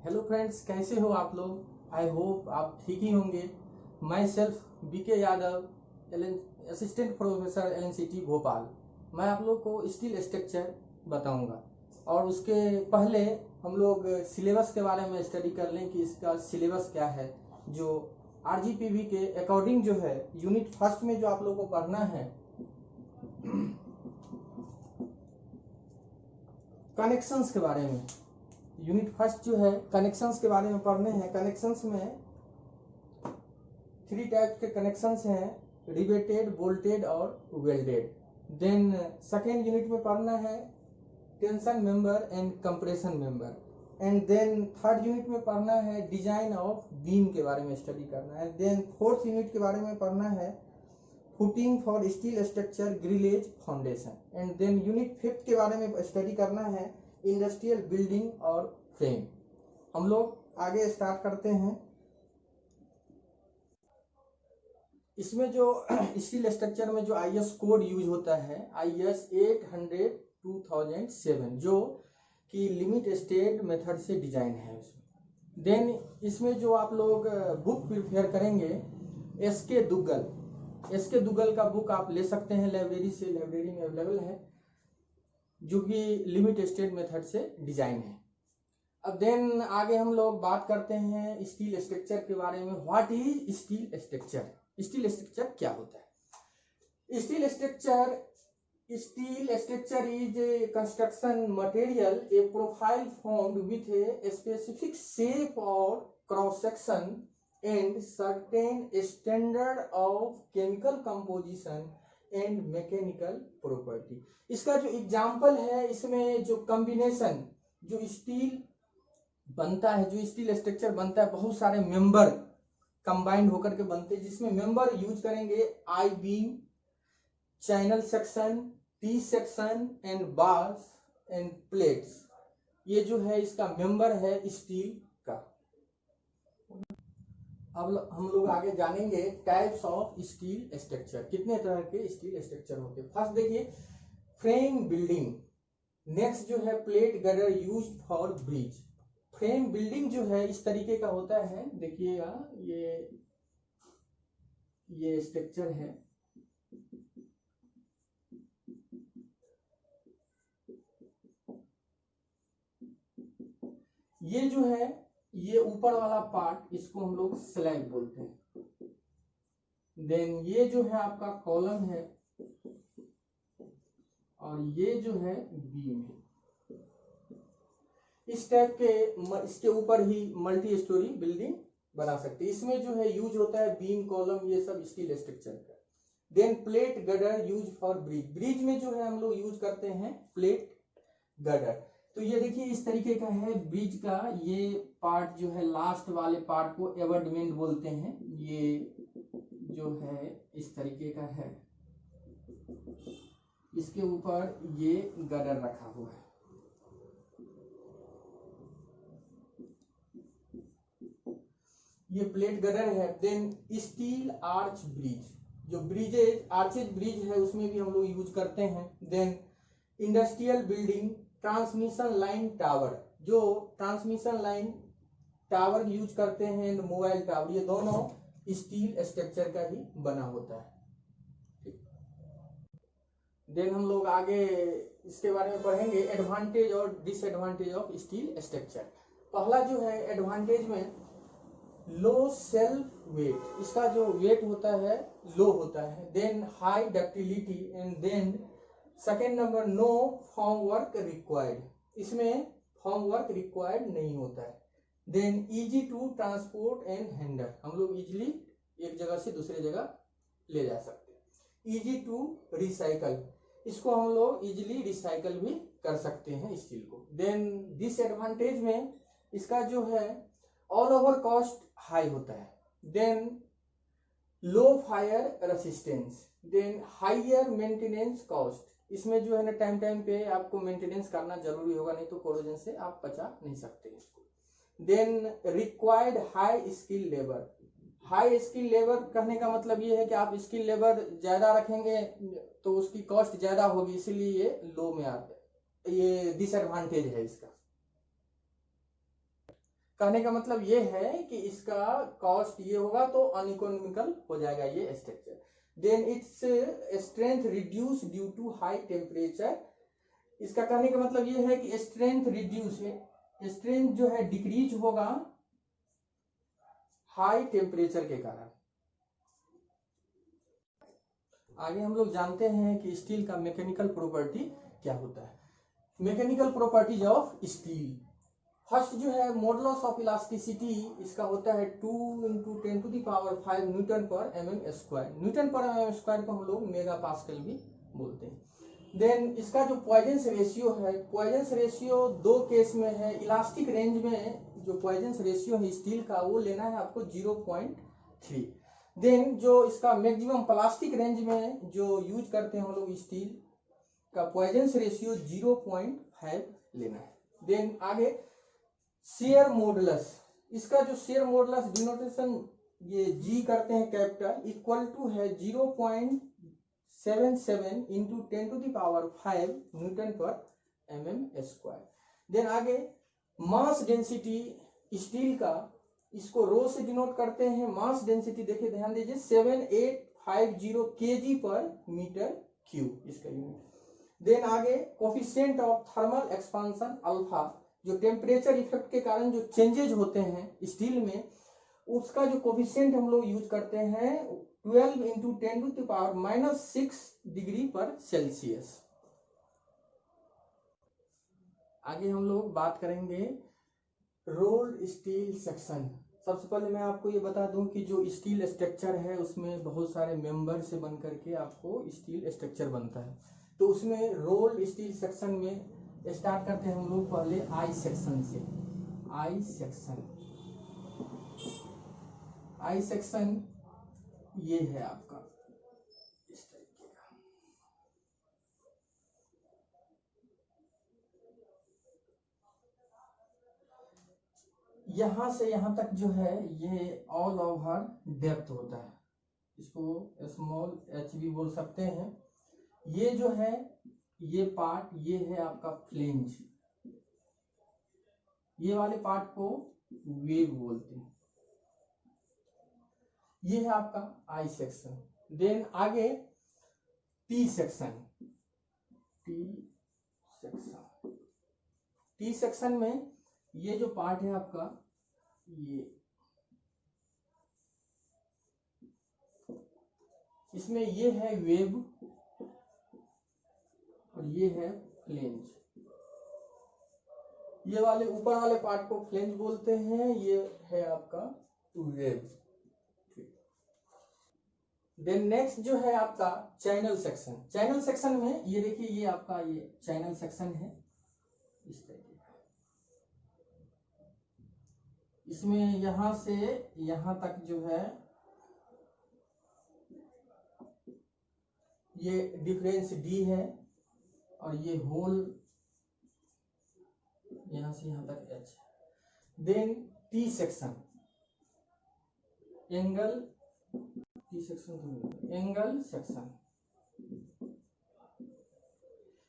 Hello friends, कैसे हो आप लोग। आई होप आप ठीक ही होंगे। मैं self BK Yadav, assistant professor LNCT Bhopal. मैं आप लोग को स्टील स्ट्रक्चर बताऊंगा और उसके पहले हम लोग सिलेबस के बारे में स्टडी कर लें कि इसका सिलेबस क्या है। जो आरजीपीवी के अकॉर्डिंग जो है यूनिट फर्स्ट में जो आप लोग को पढ़ना है कनेक्शंस के बारे में। यूनिट फर्स्ट जो है कनेक्शंस के बारे में पढ़ने हैं। कनेक्शंस में 3 टाइप के कनेक्शंस हैं, रिवेटेड, बोल्टेड और वेल्डेड। देन सेकेंड यूनिट में पढ़ना है tension member and compression member. And then third unit में पढ़ना है डिजाइन ऑफ बीम के बारे में स्टडी करना है। देन फोर्थ यूनिट के बारे में पढ़ना है footing for steel structure, grillage, foundation. And then unit fifth के बारे में स्टडी करना है इंडस्ट्रियल बिल्डिंग और फ्रेम। हम लोग आगे स्टार्ट करते हैं। इसमें जो स्टील स्ट्रक्चर में जो आईएस कोड यूज होता है आईएस 800-2007, जो कि लिमिट स्टेट मेथड से डिजाइन है उसमें। देन इसमें जो आप लोग बुक प्रिपेयर करेंगे एसके दुग्गल का बुक आप ले सकते हैं लाइब्रेरी से, लाइब्रेरी में अवेलेबल है, जो कि लिमिट स्टेट मेथड से डिजाइन है। अब देन आगे हम लोग बात करते हैं स्टील स्ट्रक्चर के बारे में। What is steel structure? Steel structure क्या होता है? Steel structure is a construction material, a profile formed with a specific shape और cross section and certain standard of chemical composition and mechanical property. इसका जो example है, इसमें जो combination जो स्टील बनता है, जो स्टील स्ट्रक्चर बनता है, बहुत सारे मेंबर कंबाइंड होकर के बनते हैं, जिसमें मेंबर यूज करेंगे I beam, channel section, T section and bars and plates. ये जो है इसका मेंबर है स्टील का। अब हम लोग आगे जानेंगे टाइप्स ऑफ स्टील स्ट्रक्चर। कितने तरह के स्टील स्ट्रक्चर होते हैं। फर्स्ट देखिए फ्रेम बिल्डिंग। नेक्स्ट जो है plate girder used for bridge. Frame building जो है इस तरीके का होता है, देखिएगा ये स्ट्रक्चर है। ये जो है ये ऊपर वाला पार्ट, इसको हम लोग स्लैब बोलते हैं। देन ये जो है आपका कॉलम है और ये जो है बीम है। इस टाइप के इसके ऊपर ही मल्टी स्टोरी बिल्डिंग बना सकते हैं। इसमें जो है यूज होता है बीम, कॉलम, ये सब स्टील स्ट्रक्चर का। Then plate girder use for bridge. Bridge में जो है हम लोग यूज करते हैं प्लेट गर्डर। तो ये देखिए इस तरीके का है ब्रिज का। ये पार्ट जो है लास्ट वाले पार्ट को एबटमेंट बोलते हैं। ये जो है इस तरीके का है, इसके ऊपर ये गर्डर रखा हुआ है। ये प्लेट गर्डर है। देन स्टील आर्च ब्रिज, जो ब्रिजेज आर्चेज ब्रिज है उसमें भी हम लोग यूज करते हैं। Then industrial building, transmission line tower, जो ट्रांसमिशन लाइन टावर यूज करते हैं, मोबाइल टावर, ये दोनों स्टील स्ट्रक्चर का ही बना होता है। देन हम लोग आगे इसके बारे में पढ़ेंगे एडवांटेज और डिसएडवांटेज ऑफ स्टील स्ट्रक्चर। पहला जो है एडवांटेज में लो सेल्फ वेट, इसका जो वेट होता है लो होता है। Then high ductility and then second number no form work required, इसमें फॉर्म वर्क रिक्वायर्ड नहीं होता है। Then easy to transport and handle, हम लोग इजीली एक जगह से दूसरे जगह ले जा सकते हैं। इजी टू रिसाइकल, इसको हम लोग इजीली रिसाइकल भी कर सकते हैं स्टील को। देन डिसएडवांटेज में इसका जो है ऑल ओवर कॉस्ट हाई होता है। Then low fire resistance, then higher maintenance cost, इसमें जो है ना टाइम पे आपको मेंटेनेंस करना जरूरी होगा, नहीं तो कोरोजन से आप बचा नहीं सकते इसको। Then required high skill labour, high skill labour कहने का मतलब ये है कि आप स्किल लेबर ज्यादा रखेंगे तो उसकी कॉस्ट ज्यादा होगी, इसीलिए ये लो में आता है। ये डिसएडवांटेज है इसका। कहने का मतलब ये है कि इसका कॉस्ट ये होगा तो अनइकोनॉमिकल हो जाएगा ये structure. Then its strength reduce due to high temperature. इसका कहने का मतलब ये है कि स्ट्रेंथ रिड्यूस है, स्ट्रेंथ जो है डिक्रीज होगा हाई टेम्परेचर के कारण। आगे हम लोग जानते हैं कि स्टील का मैकेनिकल प्रॉपर्टी क्या होता है। Mechanical properties of steel, first जो है मॉडुलस ऑफ इलास्टिसिटी, इसका होता है 2 × 10⁵ न्यूटन पर mm स्क्वायर। न्यूटन पर mm स्क्वायर को हम लोग मेगा पास्कल भी बोलते हैं। देन इसका जो पॉइजन्स रेशियो है, पॉइजन्स रेशियो दो केस में है। इलास्टिक रेंज में जो पॉइजन्स रेशियो है स्टील का वो लेना है आपको 0.3। देन जो इसका मैक्सिमम प्लास्टिक रेंज में जो यूज करते हैं हम लोग स्टील का पॉइजन्स रेशियो 0.5 लेना है। देन आगे शेयर मॉडुलस, इसका जो शेयर मॉडुलस डिनोटेशन ये जी करते हैं कैपिटल, इक्वल टू है 0.77 × 10⁵ न्यूटन पर mm स्क्वायर। देन आगे मास डेंसिटी स्टील का, इसको रो से डिनोट करते हैं। मास डेंसिटी देखिए ध्यान दीजिए 7850 kg पर मीटर क्यूब इसका यूनिट। देन आगे coefficient of thermal expansion alpha, जो टेम्परेचर इफेक्ट के कारण जो चेंजेज होते हैं स्टील में, उसका जो कोफिशिएंट हम लोग यूज करते हैं 12 × 10⁻⁻6 डिग्री पर सेल्सियस। आगे हम लोग बात करेंगे रोल्ड स्टील सेक्शन। सबसे पहले मैं आपको ये बता दूं कि जो स्टील स्ट्रक्चर है उसमें बहुत सारे मेंबर से बन करके आपको स्टील स्ट्रक्चर बनता है। तो उसमें रोल्ड स्टील सेक्शन में स्टार्ट करते हैं हम लोग पहले आई सेक्शन से। आई सेक्शन, आई सेक्शन ये है आपका इस तरीके का। यहां से यहां तक जो है ये ऑल ओवर डेप्थ होता है, इसको स्मॉल एच भी बोल सकते हैं। ये जो है ये पार्ट ये है आपका फ्लेंज, ये वाले पार्ट को वेव बोलते हैं। ये है आपका आई सेक्शन। देन आगे T section, T section, T section में ये जो पार्ट है आपका ये, इसमें ये है वेब और ये है फ्लेंज। ये वाले ऊपर वाले पार्ट को फ्लेंज बोलते हैं, ये है आपका वेब। देन नेक्स्ट जो है आपका चैनल सेक्शन। चैनल सेक्शन में ये देखिए ये आपका ये चैनल सेक्शन है इस तरीके का। इसमें यहां से यहां तक जो है ये डिफरेंस डी है और ये होल यहां से यहां तक H. Then T section, angle, T section angle section.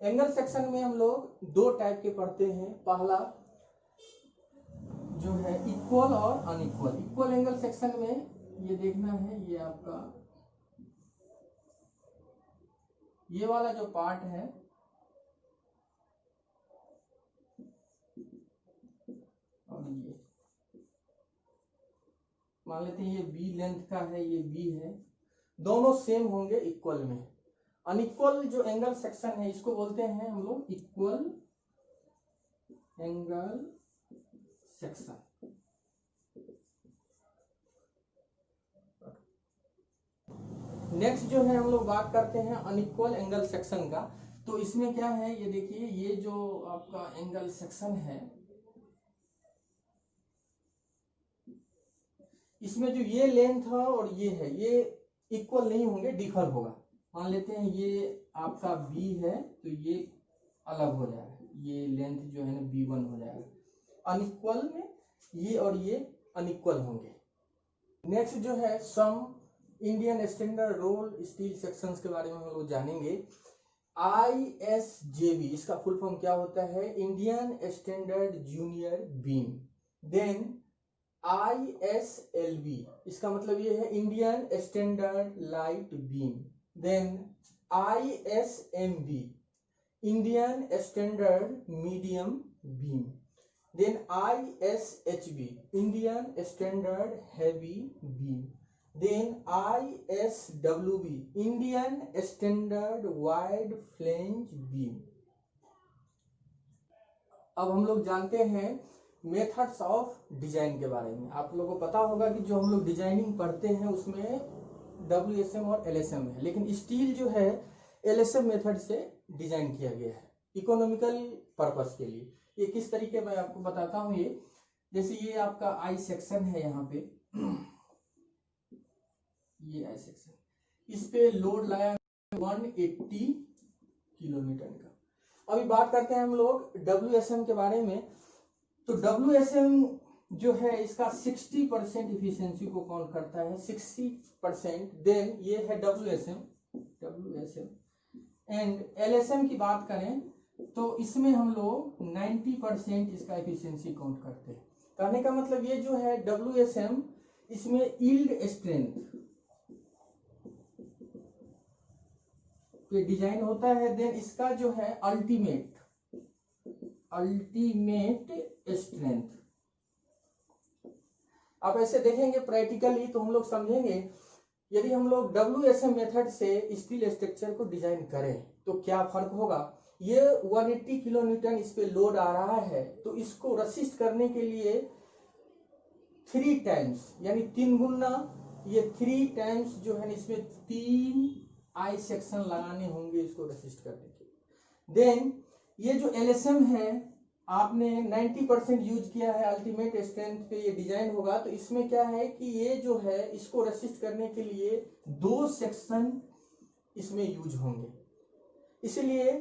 Angle section में हम लोग दो टाइप के पढ़ते हैं। पहला जो है इक्वल और अनइक्वल। इक्वल एंगल सेक्शन में ये देखना है ये आपका ये वाला जो पार्ट है और ये मान लेते हैं ये बी लेंथ का है, ये बी है, दोनों सेम होंगे इक्वल में। अनइक्वल जो एंगल सेक्शन है इसको बोलते हैं हम लोग इक्वल एंगल सेक्शन। नेक्स्ट जो है हम लोग बात करते हैं अनइक्वल एंगल सेक्शन का। तो इसमें क्या है ये देखिए ये जो आपका एंगल सेक्शन है इसमें जो ये लेंथ है और ये है ये इक्वल नहीं होंगे, डिफर होगा। मान लेते हैं ये आपका बी है तो ये अलग हो जाएगा, ये लेंथ जो है ना B1 हो जाएगा। अनइक्वल में ये और ये अनइक्वल होंगे। नेक्स्ट जो है some Indian standard roll steel sections के बारे में हम लोग जानेंगे। ISJB इसका फुल फॉर्म क्या होता है? Indian standard junior beam. Then ISLB, इसका मतलब ये है Indian standard light beam. Then ISMB, Indian standard medium beam. Then ISHB, Indian standard heavy beam. Then ISWB, Indian standard wide flange beam. अब हम लोग जानते हैं मेथड्स ऑफ डिजाइन के बारे में। आप लोगों को पता होगा कि जो हम लोग डिजाइनिंग पढ़ते हैं उसमें WSM और LSM है, लेकिन स्टील जो है LSM मेथड से डिजाइन किया गया है इकोनॉमिकल पर्पस के लिए। ये किस तरीके मैं आपको बताता हूँ। ये जैसे ये आपका आई सेक्शन है, यहाँ पे ये आई सेक्शन, इस पे लोड लाया 180 किलोमीटर का। अभी बात करते हैं हम लोग WSM के बारे में। तो WSM जो है इसका 60% इफिशियंसी को काउंट करता है, 60%। देन ये है WSM एंड LSM की बात करें तो इसमें हम लोग 90% इसका इफिशियंसी काउंट करते हैं। कहने का मतलब ये जो है WSM, इसमें यील्ड स्ट्रेंथ पे डिजाइन होता है। देन इसका जो है अल्टीमेट स्ट्रेंथ। आप ऐसे देखेंगे प्रैक्टिकली तो हम लोग समझेंगे, यदि हम लोग WSM मेथड से स्टील स्ट्रक्चर को डिजाइन करें तो क्या फर्क होगा। ये 180 किलोन्यूटन इस पे लोड आ रहा है, तो इसको रसिस्ट करने के लिए 3 टाइम्स यानी 3 गुना, ये 3 टाइम्स जो है इसमें 3 आई सेक्शन लगाने होंगे इसको रसिस्ट करने के। देन ये जो LSM है आपने 90% यूज किया है, अल्टीमेट स्ट्रेंथ पे ये डिजाइन होगा, तो इसमें क्या है कि ये जो है इसको रसिस्ट करने के लिए 2 सेक्शन इसमें यूज होंगे, इसीलिए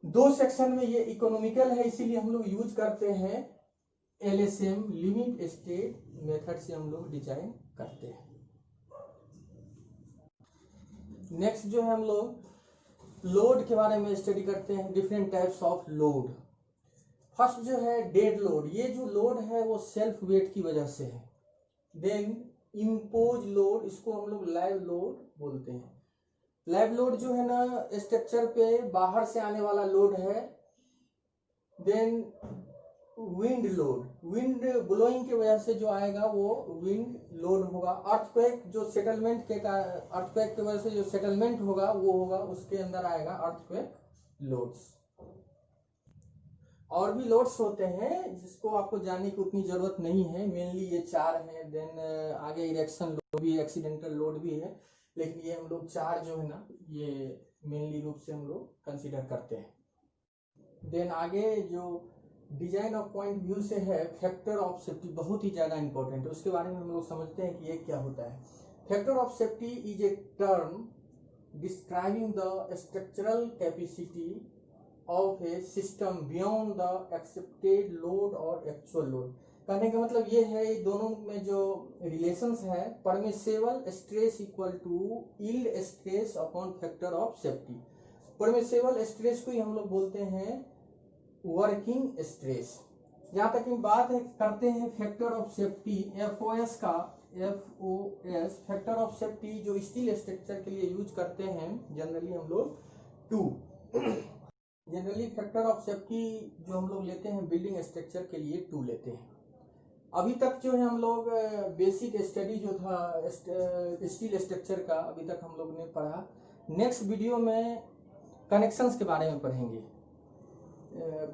2 सेक्शन में ये इकोनॉमिकल है, इसीलिए हम लोग यूज करते हैं LSM, लिमिट स्टेट मेथड से हम लोग डिजाइन करते हैं। नेक्स्ट जो है हम लोग लोड के बारे में स्टडी करते हैं, different types of load. First जो है डेड लोड, ये जो लोड है वो सेल्फ वेट की वजह से है। देन इम्पोज लोड, इसको हम लोग लाइव लोड बोलते हैं। लाइव लोड जो है ना स्ट्रक्चर पे बाहर से आने वाला लोड है। Then wind load, wind blowing की वजह से जो आएगा वो विंड लोड होगा। अर्थक्वेक जो सेटलमेंट के अर्थक्वेक की वजह से जो सेटलमेंट होगा वो होगा, उसके अंदर आएगा अर्थक्वेक लोड्स। और भी लोड्स होते हैं जिसको आपको जानने की उतनी जरूरत नहीं है, मेनली ये 4 हैं। देन आगे इरेक्शन लोड भी, एक्सीडेंटल लोड भी है, लेकिन ये हम लोग 4 जो है ना ये मेनली रूप से हम लोग कंसीडर करते हैं। देन आगे जो डिजाइन ऑफ पॉइंट व्यू से है, फैक्टर ऑफ सेफ्टी बहुत ही ज्यादा इंपॉर्टेंट है, उसके बारे में हम लोग समझते हैं कि ये क्या होता है। Factor of safety is a term describing the structural capacity of A system beyond the accepted load और एक्चुअल लोड। कहने का मतलब ये है, दोनों में जो रिलेशंस है, permissible stress equal to yield stress upon factor of safety. Permissible stress को ही हम लोग बोलते हैं वर्किंग स्ट्रेस। जहां तक की बात है करते हैं फैक्टर ऑफ सेफ्टी FOS का, FOS फैक्टर ऑफ सेफ्टी जो स्टील स्ट्रक्चर के लिए यूज करते हैं जनरली हम लोग 2। जनरली फैक्टर ऑफ सेफ्टी जो हम लोग लेते हैं बिल्डिंग स्ट्रक्चर के लिए 2 लेते हैं। अभी तक जो है हम लोग बेसिक स्टडी जो था स्टील स्ट्रक्चर का अभी तक हम लोग ने पढ़ा। नेक्स्ट वीडियो में कनेक्शंस के बारे में पढ़ेंगे।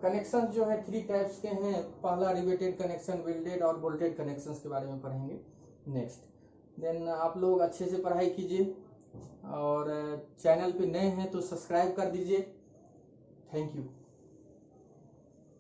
कनेक्शन जो है 3 टाइप्स के हैं, पहला रिवेटेड कनेक्शन, वेल्डेड और बोल्टेड कनेक्शंस के बारे में पढ़ेंगे नेक्स्ट। देन आप लोग अच्छे से पढ़ाई कीजिए और चैनल पे नए हैं तो सब्सक्राइब कर दीजिए। Thank you.